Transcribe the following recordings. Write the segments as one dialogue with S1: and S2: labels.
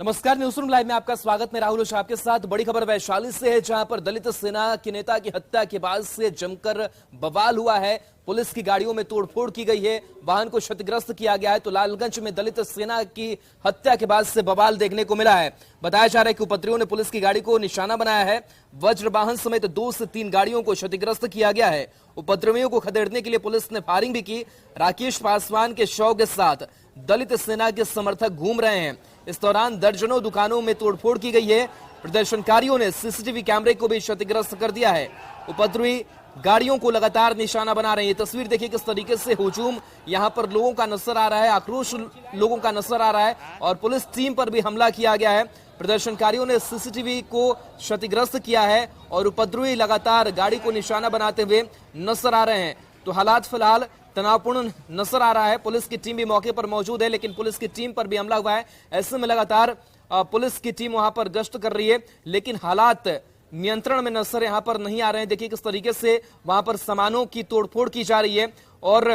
S1: नमस्कार, news room live में आपका स्वागत। मैं राहुल ओझा आपके साथ। बड़ी खबर वैशाली से है, जहां पर दलित सेना के नेता की हत्या के बाद से जमकर बवाल हुआ है। पुलिस की गाड़ियों में तोड़फोड़ की गई है, वाहन को क्षतिग्रस्त किया गया है। तो लालगंज में दलित सेना की हत्या के बाद से बवाल देखने को मिला है। बताया जा रहा है कि उपद्रवियों ने पुलिस की गाड़ी को निशाना बनाया है। वज्र वाहन समेत 2 से 3 गाड़ियों को क्षतिग्रस्त किया गया है। उपद्रवियों को खदेड़ने के लिए पुलिस ने फायरिंग भी की। राकेश पासवान के शव के साथ दलित सेना के समर्थक घूम रहे हैं। इस दौरान दर्जनों दुकानों में तोड़फोड़ की गई है। प्रदर्शनकारियों ने सीसीटीवी कैमरे को भी क्षतिग्रस्त कर दिया है। उपद्रवी गाड़ियों को लगातार निशाना बना रहे हैं। ये तस्वीर देखिए किस तरीके से हुजूम यहां पर लोगों का नजर आ रहा है, आक्रोश लोगों का नजर आ रहा है और पुलिस टीम पर भी हमला किया गया है। प्रदर्शनकारियों ने सीसीटीवी को क्षतिग्रस्त किया है और उपद्रवी लगातार गाड़ी को निशाना बनाते हुए नजर आ रहे हैं। तो हालात फिलहाल तनावपूर्ण नजर आ रहा है। पुलिस की टीम भी मौके पर मौजूद है, लेकिन पुलिस की टीम पर भी हमला हुआ है। ऐसे में लगातार पुलिस की टीम वहां पर गश्त कर रही है, लेकिन हालात नियंत्रण में नजर यहां पर नहीं आ रहे हैं। देखिए किस तरीके से वहां पर सामानों की तोड़फोड़ की जा रही है और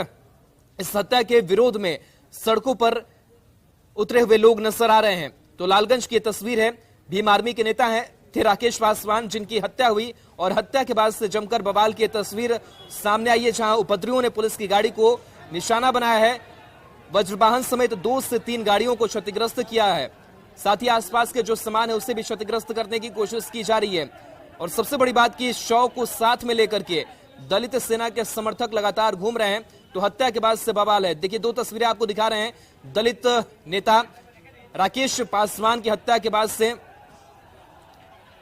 S1: इस हत्या के विरोध में सड़कों पर उतरे हुए लोग नजर आ रहे हैं। तो लालगंज की तस्वीर है। भीम आर्मी के नेता हैं थे राकेश पासवान, जिनकी हत्या हुई और हत्या के बाद से जमकर बवाल की तस्वीर सामने आई है, जहां उपद्रवियों ने पुलिस की गाड़ी को निशाना बनाया है। वज्रवाहन समेत 2 से 3 गाड़ियों को क्षतिग्रस्त किया है। साथ ही आसपास के जो सामान है उसे भी क्षतिग्रस्त करने की कोशिश की जा रही है। और सबसे बड़ी बात की शव को साथ में लेकर के दलित सेना के समर्थक लगातार घूम रहे हैं। तो हत्या के बाद से बवाल है। देखिए 2 तस्वीरें आपको दिखा रहे हैं। दलित नेता राकेश पासवान की हत्या के बाद से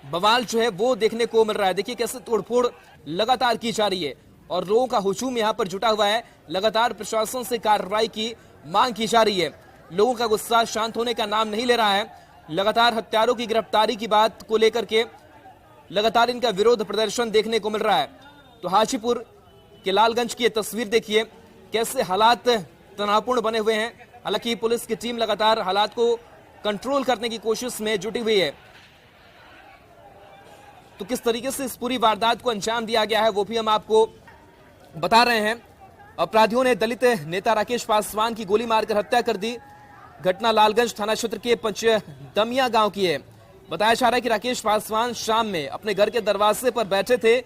S1: बवाल जो है वो देखने को मिल रहा है। देखिए कैसे तोड़फोड़ लगातार की जा रही है और लोगों का हुजूम यहां पर जुटा हुआ है। लगातार प्रशासन से कार्रवाई की मांग की जा रही है। लोगों का गुस्सा शांत होने का नाम नहीं ले रहा है। लगातार हत्यारों की गिरफ्तारी की बात को लेकर के लगातार इनका विरोध प्रदर्शन देखने को मिल रहा है। तो हाजीपुर के लालगंज की तस्वीर देखिए कैसे हालात तनावपूर्ण बने हुए हैं। हालांकि पुलिस की टीम लगातार हालात को कंट्रोल करने की कोशिश में जुटी हुई है। तो किस तरीके से इस पूरी वारदात को अंजाम दिया गया है वो भी हम आपको बता रहे हैं। अपराधियों ने दलित नेता राकेश पासवान की गोली मारकर हत्या कर दी। घटना लालगंज थाना क्षेत्र के पंचदमिया गांव की है। बताया जा रहा है कि राकेश पासवान शाम में अपने घर के दरवाजे पर बैठे थे,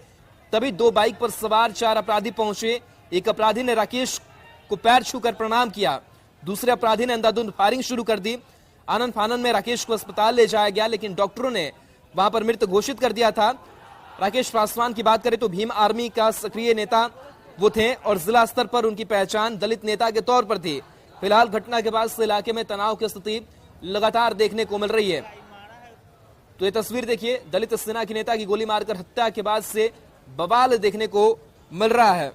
S1: तभी 2 बाइक पर सवार 4 अपराधी पहुंचे। एक अपराधी ने राकेश को पैर छूकर प्रणाम किया, दूसरे अपराधी ने अंधाधुंध फायरिंग शुरू कर दी। आनंद फानन में राकेश को अस्पताल ले जाया गया, लेकिन डॉक्टरों ने वहां पर मृत घोषित कर दिया था। राकेश पासवान की बात करें तो भीम आर्मी का सक्रिय नेता वो थे और जिला स्तर पर उनकी पहचान दलित नेता के तौर पर थी। फिलहाल घटना के बाद से इलाके में तनाव की स्थिति लगातार देखने को मिल रही है। तो ये तस्वीर देखिए, दलित सेना के नेता की गोली मारकर हत्या के बाद से बवाल देखने को मिल रहा है।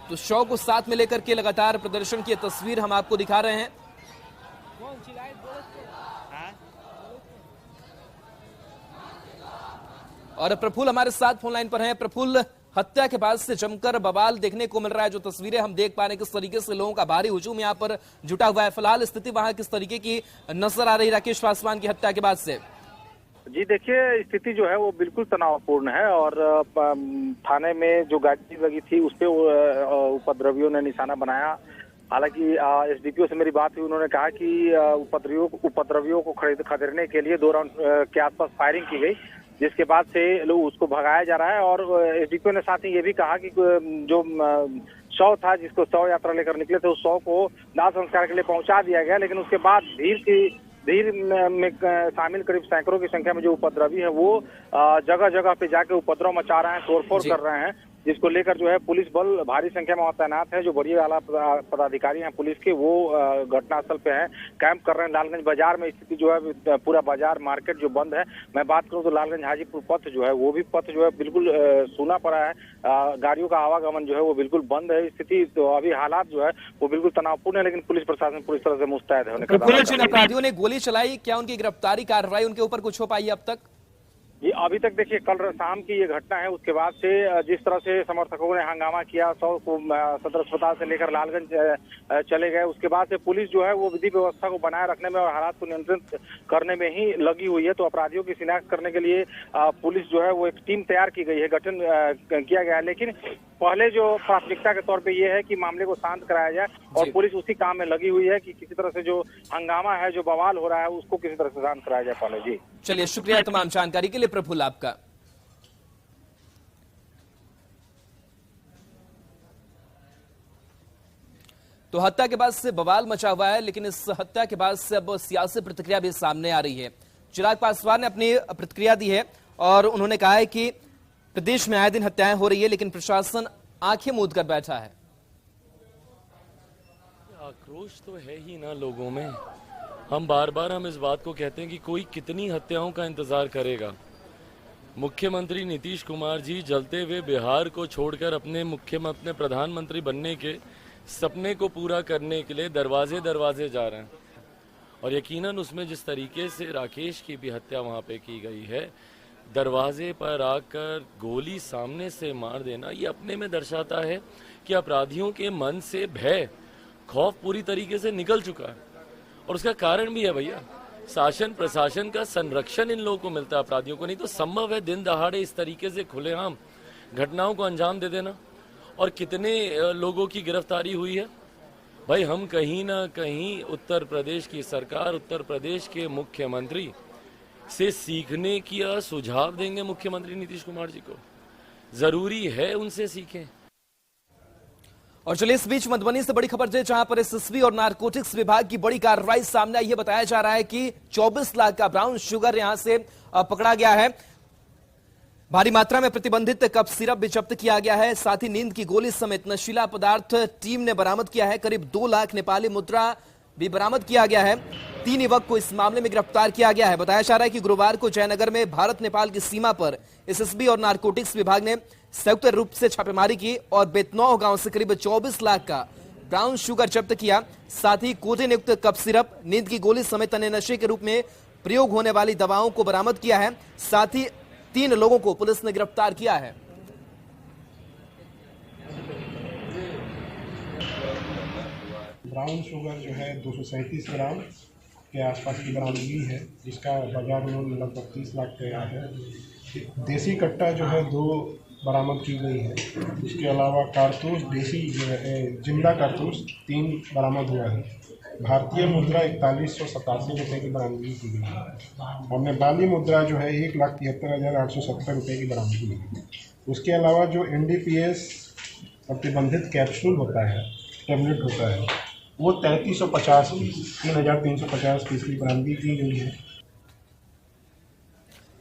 S1: तो शव को साथ में लेकर के लगातार प्रदर्शन की तस्वीर हम आपको दिखा रहे हैं। और प्रफुल्ल हमारे साथ फोन लाइन पर हैं। प्रफुल्ल, हत्या के बाद से जमकर बवाल देखने को मिल रहा है। जो तस्वीरें हम देख पा रहे हैं किस तरीके से लोगों का भारी हुजूम यहां पर जुटा हुआ है। फिलहाल स्थिति वहां किस तरीके की नजर आ रही राकेश पासवान की हत्या के बाद से?
S2: जी देखिए, स्थिति जो है वो बिल्कुल तनावपूर्ण है और थाने में जो गाड़ी लगी थी उस पे उपद्रवियों ने निशाना बनाया। हालांकि एसडीपीओ से मेरी बात हुई, उन्होंने कहा कि उपद्रवियों को खदेड़ने के लिए 2 राउंड के आसपास फायरिंग की गई, जिसके बाद से लोग उसको भगाया जा रहा है। और एसडीपीओ ने साथ ही ये भी कहा कि जो शव था, जिसको शव यात्रा लेकर निकले थे, उस शव को दाह संस्कार के लिए पहुंचा दिया गया। लेकिन उसके बाद भीड़ में शामिल करीब सैकड़ों की संख्या में जो उपद्रवी है वो जगह जगह पे जाके उपद्रव मचा रहे हैं, तोड़फोड़ कर रहे हैं, जिसको लेकर जो है पुलिस बल भारी संख्या में तैनात है। जो बड़ी आला पदाधिकारी हैं पुलिस के, वो घटनास्थल पे हैं, कैंप कर रहे हैं। लालगंज बाजार में स्थिति जो है, पूरा बाजार मार्केट जो बंद है। मैं बात करूं तो लालगंज हाजीपुर पथ जो है वो भी पथ जो है बिल्कुल सूना पड़ा है। गाड़ियों का आवागमन जो है वो बिल्कुल बंद है। स्थिति तो अभी हालात जो है वो बिल्कुल तनावपूर्ण है, लेकिन पुलिस प्रशासन पूरी तरह से मुस्तैद है।
S1: जिन अपराधियों ने गोली चलाई, क्या उनकी गिरफ्तारी कार्रवाई उनके ऊपर कुछ हो पाई है अब तक?
S2: ये अभी तक देखिए कल शाम की ये घटना है, उसके बाद से जिस तरह से समर्थकों ने हंगामा किया, 100 को सदर अस्पताल से लेकर लालगंज चले गए। उसके बाद से पुलिस जो है वो विधि व्यवस्था को बनाए रखने में और हालात को नियंत्रित करने में ही लगी हुई है। तो अपराधियों की शिनाख्त करने के लिए पुलिस जो है वो एक टीम तैयार की गई है, गठन किया गया है। लेकिन पहले जो प्राथमिकता के तौर पे ये है कि मामले को शांत कराया जाए और पुलिस उसी काम में लगी हुई है कि किसी तरह से जो हंगामा है, जो बवाल हो रहा है, उसको किसी तरह से शांत कराया जाए। पहले जी
S1: चलिए, शुक्रिया तमाम जानकारी के लिए प्रफुल्ल आपका। तो हत्या के बाद से बवाल मचा हुआ है, लेकिन इस हत्या के बाद से अब सियासी प्रतिक्रिया भी सामने आ रही है। चिराग पासवान ने अपनी प्रतिक्रिया दी है और उन्होंने कहा है कि प्रदेश में आए दिन हत्याएं हो रही है, लेकिन प्रशासन आंखें मूंद कर बैठा है।
S3: आक्रोश तो है ही ना लोगों में। हम बार बार इस बात को कहते हैं कि कोई कितनी हत्याओं का इंतजार करेगा। मुख्यमंत्री नीतीश कुमार जी जलते हुए बिहार को छोड़कर अपने प्रधानमंत्री बनने के सपने को पूरा करने के लिए दरवाजे दरवाजे जा रहे हैं। और यकीनन उसमें जिस तरीके से राकेश की भी हत्या वहां पे की गई है, दरवाजे पर आकर गोली सामने से मार देना, ये अपने में दर्शाता है कि अपराधियों के मन से भय, खौफ पूरी तरीके से निकल चुका है। और उसका कारण भी है भैया, शासन प्रशासन का संरक्षण इन लोगों को मिलता है, अपराधियों को नहीं। तो संभव है दिन दहाड़े इस तरीके से खुलेआम घटनाओं को अंजाम दे देना। और कितने लोगों की गिरफ्तारी हुई है भाई। हम कहीं ना कहीं उत्तर प्रदेश की सरकार, उत्तर प्रदेश के मुख्यमंत्री से सीखने की सुझाव देंगे मुख्यमंत्री नीतीश कुमार जी को। जरूरी है उनसे सीखें।
S1: और चलिए, इस बीच मधुबनी से बड़ी खबर है, जहां पर एसएसबी और नारकोटिक्स विभाग की बड़ी कार्रवाई सामने आई है। बताया जा रहा है कि 24 लाख का ब्राउन शुगर यहां से पकड़ा गया है। भारी मात्रा में प्रतिबंधित कफ सिरप भी जब्त किया गया है। साथ ही नींद की गोली समेत नशीला पदार्थ टीम ने बरामद किया है। करीब 2 लाख नेपाली मुद्रा भी बरामद किया गया है। 3 युवक को इस मामले में गिरफ्तार किया गया है। बताया जा रहा है कि गुरुवार को जयनगर में भारत नेपाल की सीमा पर एसएसबी और नारकोटिक्स विभाग ने संयुक्त रूप से छापेमारी की और बेतनौर गांव से करीब 24 लाख का ब्राउन शुगर जब्त किया। साथ ही कोडेन युक्त कफ सिरप, नींद की गोली समेत अन्य नशे के रूप में प्रयोग होने वाली दवाओं को बरामद किया है। साथ ही 3 लोगों को पुलिस ने गिरफ्तार किया है।
S4: ब्राउन शुगर जो है 237 ग्राम के आसपास की बरामदगी है, जिसका बाजार मूल्य लगभग 30 लाख का है। देसी कट्टा जो है 2 बरामद की गई है। इसके अलावा कारतूस, देसी जो है जिंदा कारतूस 3 बरामद हुआ है। भारतीय मुद्रा 4187 रुपये की बरामदगी की गई है और नेपाली मुद्रा जो है 1,73,870 रुपये की बरामदगी की गई है। उसके अलावा जो NDPS प्रतिबंधित कैप्सूल होता है, टेबलेट होता है, वो 3,350 पीस की बरामदगी की गई है।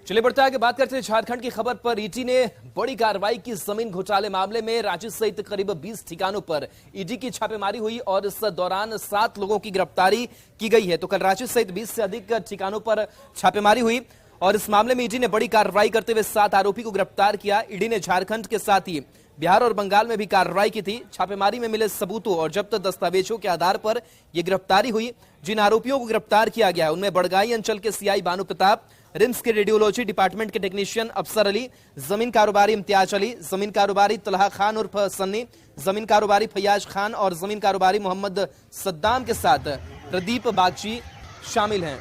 S1: चलिए बढ़ते आगे बात करते हैं झारखंड की खबर पर। ईडी ने बड़ी कार्रवाई की। जमीन घोटाले मामले में रांची सहित करीब 20 ठिकानों पर ईडी की छापेमारी हुई और इस दौरान 7 लोगों की गिरफ्तारी की गई है। तो कल रांची सहित 20 से अधिक ठिकानों पर छापेमारी हुई और इस मामले में ईडी ने बड़ी कार्रवाई करते हुए 7 आरोपी को गिरफ्तार किया। ईडी ने झारखंड के साथ ही बिहार और बंगाल में भी कार्रवाई की थी। छापेमारी में मिले सबूतों और जब्त दस्तावेजों के आधार पर यह गिरफ्तारी हुई। जिन आरोपियों को गिरफ्तार किया गया है उनमें बड़गाई अंचल के सीआई बानू प्रताप, रिम्स के रेडियोलॉजी डिपार्टमेंट के टेक्नीशियन अफसर अली, जमीन कारोबारी इम्तियाज अली, जमीन कारोबारी तलहा खान उर्फ सन्नी, जमीन कारोबारी फैयाज खान और जमीन कारोबारी मोहम्मद सद्दाम के साथ प्रदीप बागची शामिल हैं।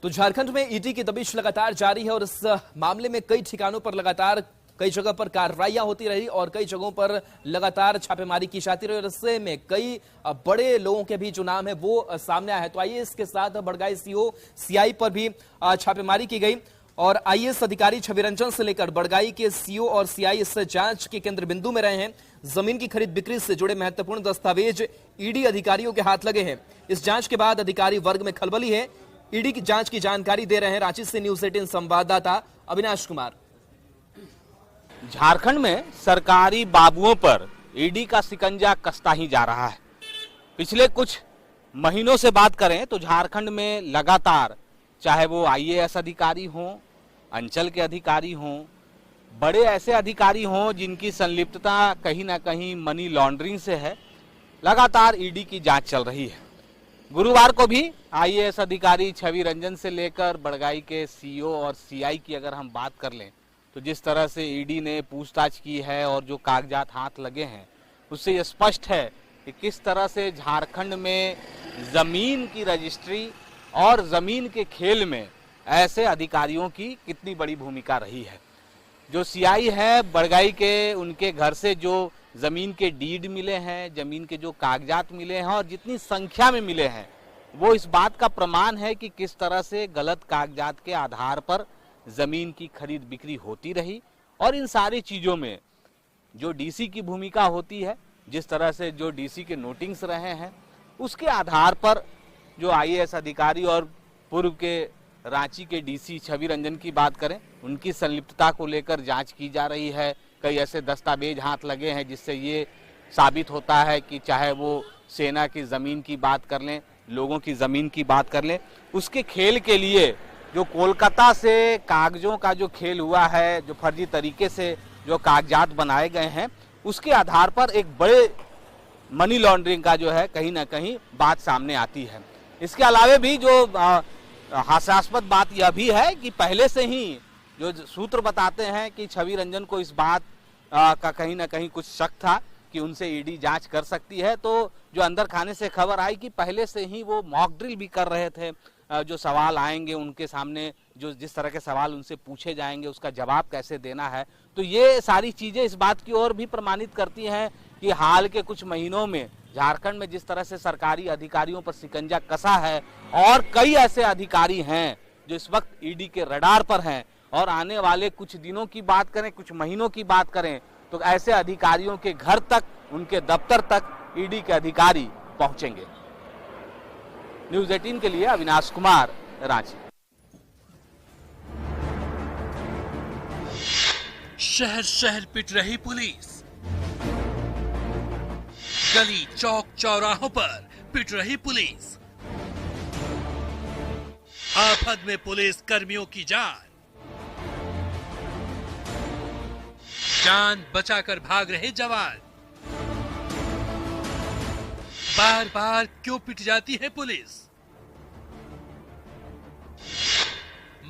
S1: तो झारखंड में ईडी की दबिश लगातार जारी है और इस मामले में कई ठिकानों पर लगातार कई जगह पर कार्रवाइयां होती रही और कई जगहों पर लगातार छापेमारी की जाती रही और इससे में कई बड़े लोगों के भी जो नाम है वो सामने आया है। तो आइए इसके साथ बड़गाई सीओ सीआई पर भी छापेमारी की गई और आईएएस अधिकारी छविरंजन से लेकर बड़गाई के सीओ और सीआई इस जांच के केंद्र बिंदु में रहे हैं। जमीन की खरीद बिक्री से जुड़े महत्वपूर्ण दस्तावेज ईडी अधिकारियों के हाथ लगे हैं। इस जांच के बाद अधिकारी वर्ग में खलबली है। ईडी की जांच की जानकारी दे रहे हैं रांची से न्यूज 18 संवाददाता अविनाश कुमार।
S5: झारखंड में सरकारी बाबुओं पर ईडी का शिकंजा कसता ही जा रहा है। पिछले कुछ महीनों से बात करें तो झारखंड में लगातार चाहे वो आईएएस अधिकारी हों, अंचल के अधिकारी हों, बड़े ऐसे अधिकारी हों जिनकी संलिप्तता कहीं ना कहीं मनी लॉन्ड्रिंग से है। लगातार ईडी की जांच चल रही है। गुरुवार को भी आईएएस अधिकारी छवि रंजन से लेकर बड़गाई के सीईओ और सीआई की अगर हम बात कर लें तो जिस तरह से ईडी ने पूछताछ की है और जो कागजात हाथ लगे हैं उससे ये स्पष्ट है कि किस तरह से झारखंड में जमीन की रजिस्ट्री और जमीन के खेल में ऐसे अधिकारियों की कितनी बड़ी भूमिका रही है। जो सीआई है बड़गाई के, उनके घर से जो जमीन के डीड मिले हैं, जमीन के जो कागजात मिले हैं और जितनी संख्या में मिले हैं वो इस बात का प्रमाण है कि किस तरह से गलत कागजात के आधार पर जमीन की खरीद बिक्री होती रही। और इन सारी चीजों में जो डीसी की भूमिका होती है, जिस तरह से जो डीसी के नोटिंग्स रहे हैं उसके आधार पर जो आईएएस अधिकारी और पूर्व के रांची के डीसी छवि रंजन की बात करें, उनकी संलिप्तता को लेकर जांच की जा रही है। कई ऐसे दस्तावेज हाथ लगे हैं जिससे ये साबित होता है कि चाहे वो सेना की जमीन की बात कर लें, लोगों की जमीन की बात कर लें, उसके खेल के लिए जो कोलकाता से कागजों का जो खेल हुआ है, जो फर्जी तरीके से जो कागजात बनाए गए हैं, उसके आधार पर एक बड़े मनी लॉन्ड्रिंग का जो है कहीं ना कहीं बात सामने आती है। इसके अलावा भी जो हास्यास्पद बात यह भी है कि पहले से ही जो सूत्र बताते हैं कि छवि रंजन को इस बात का कहीं ना कहीं कुछ शक था कि उनसे ईडी जांच कर सकती है। तो जो अंदर खाने से खबर आई कि पहले से ही वो मॉक ड्रिल भी कर रहे थे। जो सवाल आएंगे उनके सामने, जो जिस तरह के सवाल उनसे पूछे जाएंगे उसका जवाब कैसे देना है, तो ये सारी चीजें इस बात की ओर भी प्रमाणित करती हैं कि हाल के कुछ महीनों में झारखंड में जिस तरह से सरकारी अधिकारियों पर शिकंजा कसा है और कई ऐसे अधिकारी हैं जो इस वक्त ईडी के रडार पर हैं और आने वाले कुछ दिनों की बात करें, कुछ महीनों की बात करें तो ऐसे अधिकारियों के घर तक, उनके दफ्तर तक ईडी के अधिकारी पहुंचेंगे। न्यूज़ 18 के लिए अविनाश कुमार, रांची।
S6: शहर शहर पिट रही पुलिस, गली चौक चौराहों पर पिट रही पुलिस। आफत में पुलिस कर्मियों की जान बचाकर भाग रहे जवान। बार बार क्यों पिट जाती है पुलिस?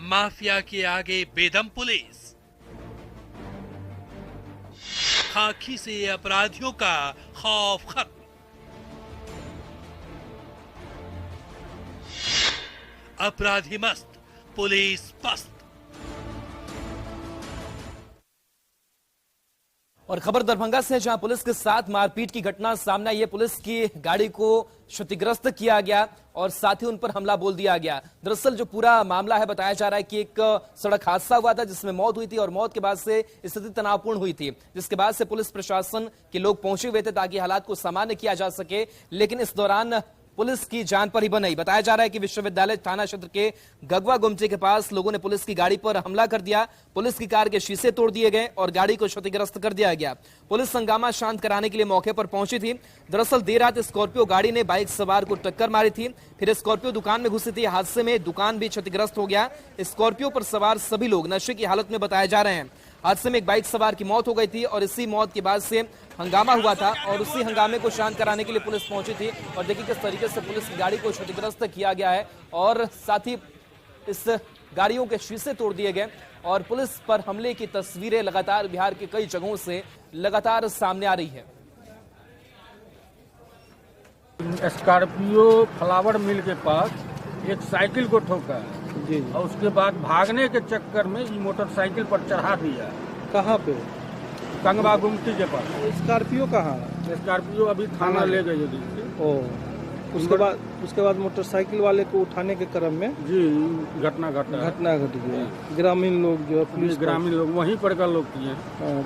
S6: माफिया के आगे बेदम पुलिस, खाकी से अपराधियों का खौफ खत्म। अपराधी मस्त, पुलिस पस्त।
S1: और खबर दरभंगा से, जहां पुलिस के साथ मारपीट की घटना सामने आई है। पुलिस की गाड़ी को क्षतिग्रस्त किया गया और साथ ही उन पर हमला बोल दिया गया। दरअसल जो पूरा मामला है, बताया जा रहा है कि एक सड़क हादसा हुआ था जिसमें मौत हुई थी और मौत के बाद से स्थिति तनावपूर्ण हुई थी, जिसके बाद से पुलिस प्रशासन के लोग पहुंचे हुए थे ताकि हालात को सामान्य किया जा सके। लेकिन इस दौरान पुलिस की जान पर ही बनाई। बताया जा रहा है कि विश्वविद्यालय थाना क्षेत्र के गगवा गुमटी के पास लोगों ने पुलिस की गाड़ी पर हमला कर दिया। पुलिस की कार के शीशे तोड़ दिए गए और गाड़ी को क्षतिग्रस्त कर दिया गया। पुलिस हंगामा शांत कराने के लिए मौके पर पहुंची थी। दरअसल देर रात स्कॉर्पियो गाड़ी ने बाइक सवार को टक्कर मारी थी, फिर स्कॉर्पियो दुकान में घुसी थी। हादसे में दुकान भी क्षतिग्रस्त हो गया। स्कॉर्पियो पर सवार सभी लोग नशे की हालत में बताए जा रहे हैं। हादसे में एक बाइक सवार की मौत हो गई थी और इसी मौत के बाद से हंगामा हुआ था और उसी हंगामे को शांत कराने के लिए पुलिस पहुंची थी। और देखिए किस तरीके से पुलिस की गाड़ी को क्षतिग्रस्त किया गया है और साथ ही इस गाड़ियों के शीशे तोड़ दिए गए। और पुलिस पर हमले की तस्वीरें लगातार बिहार के कई जगहों से लगातार सामने आ रही है।
S7: स्कॉर्पियो फ्लावर मिल के पास एक साइकिल को ठोका जी, और उसके बाद भागने के चक्कर में ये मोटरसाइकिल पर चढ़ा दिया।
S8: कहाँ पे?
S7: गंगवा गुमटी के पास।
S8: स्कॉर्पियो कहाँ?
S7: स्कॉर्पियो अभी थाना ले गए जी।
S8: ओ, उसके बाद मोटरसाइकिल वाले को उठाने के क्रम में
S7: जी घटना घट
S8: गई। ग्रामीण लोग जो पुलिस,
S7: ग्रामीण लोग वहीं पर का लोग किए,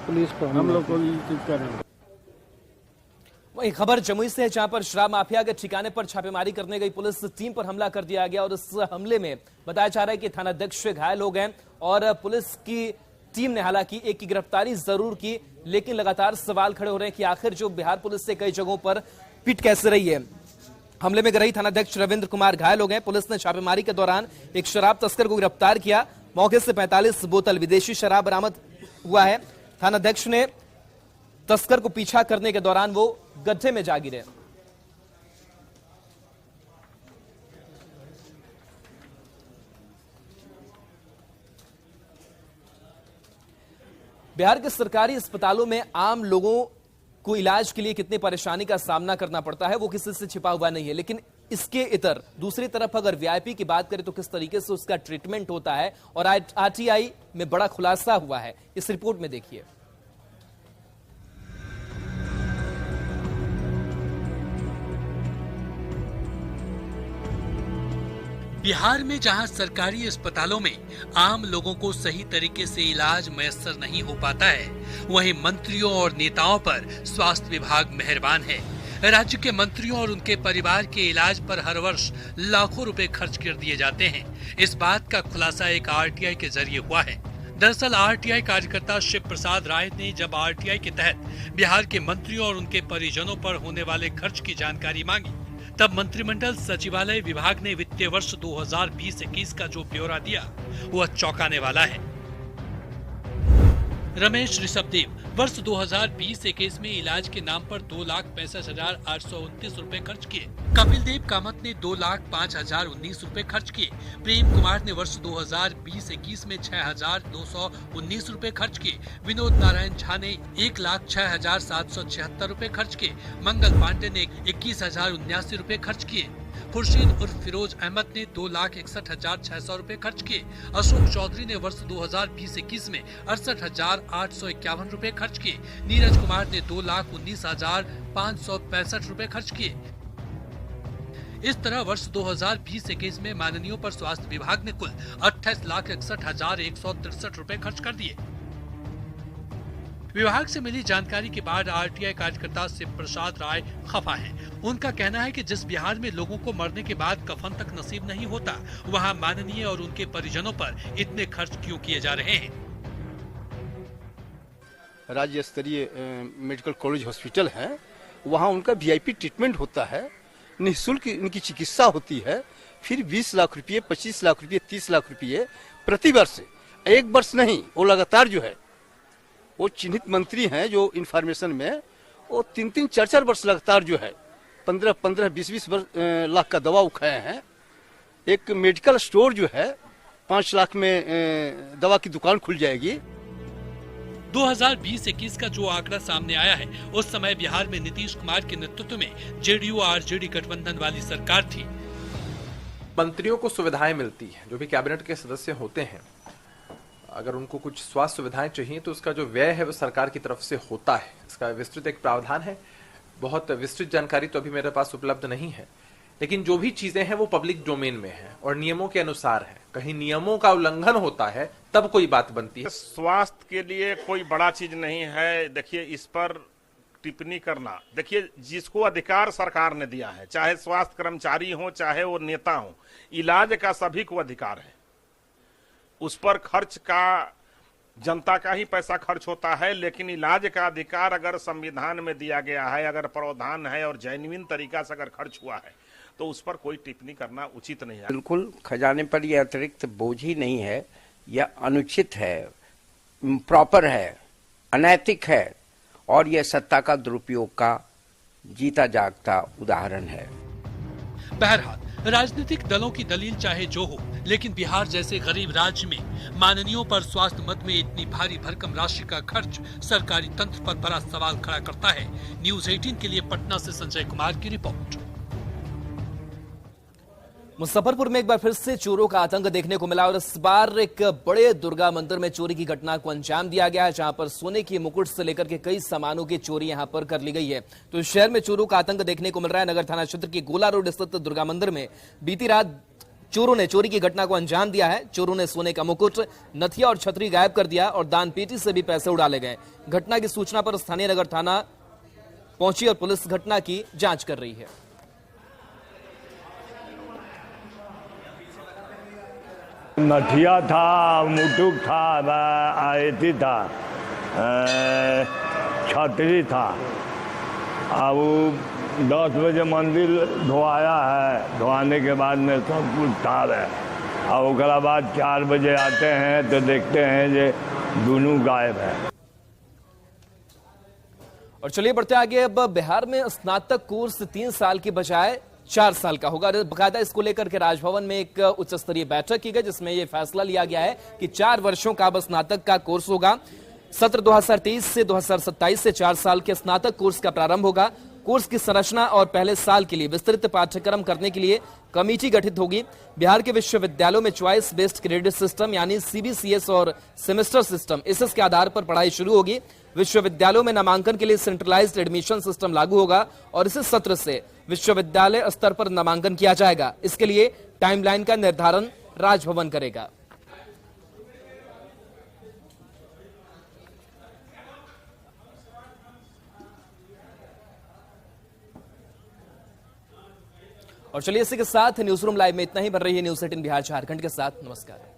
S8: पुलिस को
S7: हम लोग को ये चीज कर रहे हैं।
S1: वही खबर जमुई से है, जहां पर शराब माफिया के ठिकाने पर छापेमारी करने गई पुलिस टीम पर हमला कर दिया गया और इस हमले में बताया जा रहा है कि थानाध्यक्ष घायल हो गए और पुलिस की टीम ने हालांकि एक की गिरफ्तारी जरूर की, लेकिन लगातार सवाल खड़े हो रहे हैं कि आखिर जो बिहार पुलिस से कई जगहों पर पिट कैसे रही है। हमले में गृही थानाध्यक्ष रविंद्र कुमार घायल हो गए। पुलिस ने छापेमारी के दौरान एक शराब तस्कर को गिरफ्तार किया। मौके से 45 बोतल विदेशी शराब बरामद हुआ है। थानाध्यक्ष ने तस्कर को पीछा करने के दौरान वो गड्ढे में जा गिरे। बिहार के सरकारी अस्पतालों में आम लोगों को इलाज के लिए कितनी परेशानी का सामना करना पड़ता है वो किसी से छिपा हुआ नहीं है, लेकिन इसके इतर दूसरी तरफ अगर वीआईपी की बात करें तो किस तरीके से उसका ट्रीटमेंट होता है और आरटीआई में बड़ा खुलासा हुआ है। इस रिपोर्ट में देखिए।
S6: बिहार में जहां सरकारी अस्पतालों में आम लोगों को सही तरीके से इलाज मैसर नहीं हो पाता है, वहीं मंत्रियों और नेताओं पर स्वास्थ्य विभाग मेहरबान है। राज्य के मंत्रियों और उनके परिवार के इलाज पर हर वर्ष लाखों रुपए खर्च कर दिए जाते हैं। इस बात का खुलासा एक आरटीआई के जरिए हुआ है। दरअसल आरटीआई कार्यकर्ता शिव प्रसाद राय ने जब आरटीआई के तहत बिहार के मंत्रियों और उनके परिजनों पर होने वाले खर्च की जानकारी मांगी, तब मंत्रिमंडल सचिवालय विभाग ने वित्तीय वर्ष 2020-21 का जो ब्यौरा दिया वह चौंकाने वाला है। रमेश ऋषभदेव वर्ष 2020-21 में इलाज के नाम पर 2,65,829 रुपए खर्च किए। कपिल देव कामत ने 2,05,019 रुपए खर्च किए। प्रेम कुमार ने वर्ष 2020-21 में 6,919 रुपए खर्च किए। विनोद नारायण झा ने 1,06,776 रुपए खर्च किए। मंगल पांडे ने 21,079 रुपए खर्च किए। खुर्शीद उर्फ फिरोज अहमद ने 2,61,600 रुपए खर्च किए। अशोक चौधरी ने वर्ष 2020-21 में 68,851 रुपए खर्च किए। नीरज कुमार ने 2,19,565 रुपए खर्च किए। इस तरह वर्ष 2020-21 में माननीयों पर स्वास्थ्य विभाग ने कुल 28,61,163 रुपए खर्च कर दिए। विभाग से मिली जानकारी के बाद आरटीआई कार्यकर्ता शिव प्रसाद राय खफा हैं। उनका कहना है कि जिस बिहार में लोगों को मरने के बाद कफन तक नसीब नहीं होता, वहां माननीय और उनके परिजनों पर इतने खर्च क्यों किए जा रहे हैं।
S9: राज्य स्तरीय मेडिकल कॉलेज हॉस्पिटल है, वहां उनका वीआईपी ट्रीटमेंट होता है, निःशुल्क उनकी चिकित्सा होती है। फिर 20 लाख रुपये, 25 लाख रुपये, 30 लाख रुपये प्रति वर्ष, एक वर्ष नहीं, वो लगातार जो है, वो चिन्हित मंत्री हैं जो इन्फॉर्मेशन में, वो 3-3, 4-4 वर्ष लगातार जो है 15-15, 20-20 लाख का दवा उठाए हैं। एक मेडिकल स्टोर जो है 5 लाख में दवा की दुकान खुल जाएगी।
S6: 2020-21 का जो आंकड़ा सामने आया है, उस समय बिहार में नीतीश कुमार के नेतृत्व में जेडीयू आरजेडी गठबंधन वाली सरकार थी।
S10: मंत्रियों को सुविधाएं मिलती हैं, जो भी कैबिनेट के सदस्य होते हैं, अगर उनको कुछ स्वास्थ्य सुविधाएं चाहिए तो उसका जो व्यय है वो सरकार की तरफ से होता है। इसका विस्तृत एक प्रावधान है। बहुत विस्तृत जानकारी तो अभी मेरे पास उपलब्ध नहीं है, लेकिन जो भी चीजें हैं वो पब्लिक डोमेन में है और नियमों के अनुसार है। कहीं नियमों का उल्लंघन होता है तब कोई बात बनती है।
S11: स्वास्थ्य के लिए कोई बड़ा चीज नहीं है। देखिए, इस पर टिप्पणी करना, देखिए जिसको अधिकार सरकार ने दिया है, चाहे स्वास्थ्य कर्मचारी हो चाहे वो नेता हो, इलाज का सभी को अधिकार है। उस पर खर्च का जनता का ही पैसा खर्च होता है, लेकिन इलाज का अधिकार अगर संविधान में दिया गया है, अगर प्रावधान है और जेन्युइन तरीका से अगर खर्च हुआ है तो उस पर कोई टिप्पणी करना उचित नहीं है।
S12: बिल्कुल खजाने पर यह अतिरिक्त बोझ ही नहीं है, यह अनुचित है, प्रॉपर है, अनैतिक है और यह सत्ता का दुरुपयोग का जीता जागता उदाहरण है।
S6: बहरहाल राजनीतिक दलों की दलील चाहे जो हो, लेकिन बिहार जैसे गरीब राज्य में माननीयों पर स्वास्थ्य मद में इतनी भारी भरकम राशि का खर्च सरकारी तंत्र पर बड़ा सवाल खड़ा करता है। न्यूज़ 18 के लिए पटना से संजय कुमार की रिपोर्ट।
S1: मुजफ्फरपुर में एक बार फिर से चोरों का आतंक देखने को मिला और इस बार एक बड़े दुर्गा मंदिर में चोरी की घटना को अंजाम दिया गया है, जहां पर सोने की मुकुट से लेकर के कई सामानों की चोरी यहां पर कर ली गई है। तो इस शहर में चोरों का आतंक देखने को मिल रहा है। नगर थाना क्षेत्र की गोला रोड स्थित दुर्गा मंदिर में बीती रात चोरों ने चोरी की घटना को अंजाम दिया है। चोरों ने सोने का मुकुट, नथिया और छतरी गायब कर दिया और दान पेटी से भी पैसे उड़ा ले गए। घटना की सूचना पर स्थानीय नगर थाना पहुंची और पुलिस घटना की जांच कर रही है।
S13: नथिया था, मुटुक था, आयती था, छतरी था। अब 10 बजे मंदिर धोआया है, धोआने के बाद में सब कुछ था है। और उसके बाद 4 बजे आते हैं तो देखते हैं जे दोनों गायब है।
S1: और चलिए बढ़ते आगे। अब बिहार में स्नातक कोर्स 3 साल की बजाय 4 साल का होगा। बकायदा इसको लेकर के राजभवन में एक उच्च स्तरीय बैठक की गई, जिसमें यह फैसला लिया गया है कि 4 वर्षों का अब स्नातक का कोर्स होगा। सत्र 2023 से 2027 से 4 साल के स्नातक कोर्स का प्रारंभ होगा। कोर्स की संरचना और पहले साल के लिए विस्तृत पाठ्यक्रम करने के लिए कमेटी गठित होगी। बिहार के विश्वविद्यालयों में चॉइस बेस्ड क्रेडिट सिस्टम यानी सीबीसीएस और सेमेस्टर सिस्टम एसएस के आधार पर पढ़ाई शुरू होगी। विश्वविद्यालयों में नामांकन के लिए सेंट्रलाइज्ड एडमिशन सिस्टम लागू होगा और इस सत्र से विश्वविद्यालय स्तर पर नामांकन किया जाएगा। इसके लिए टाइमलाइन का निर्धारण राजभवन करेगा। और चलिए इसी के साथ न्यूज रूम लाइव में इतना ही। बन रही है न्यूज 18 बिहार झारखंड के साथ। नमस्कार।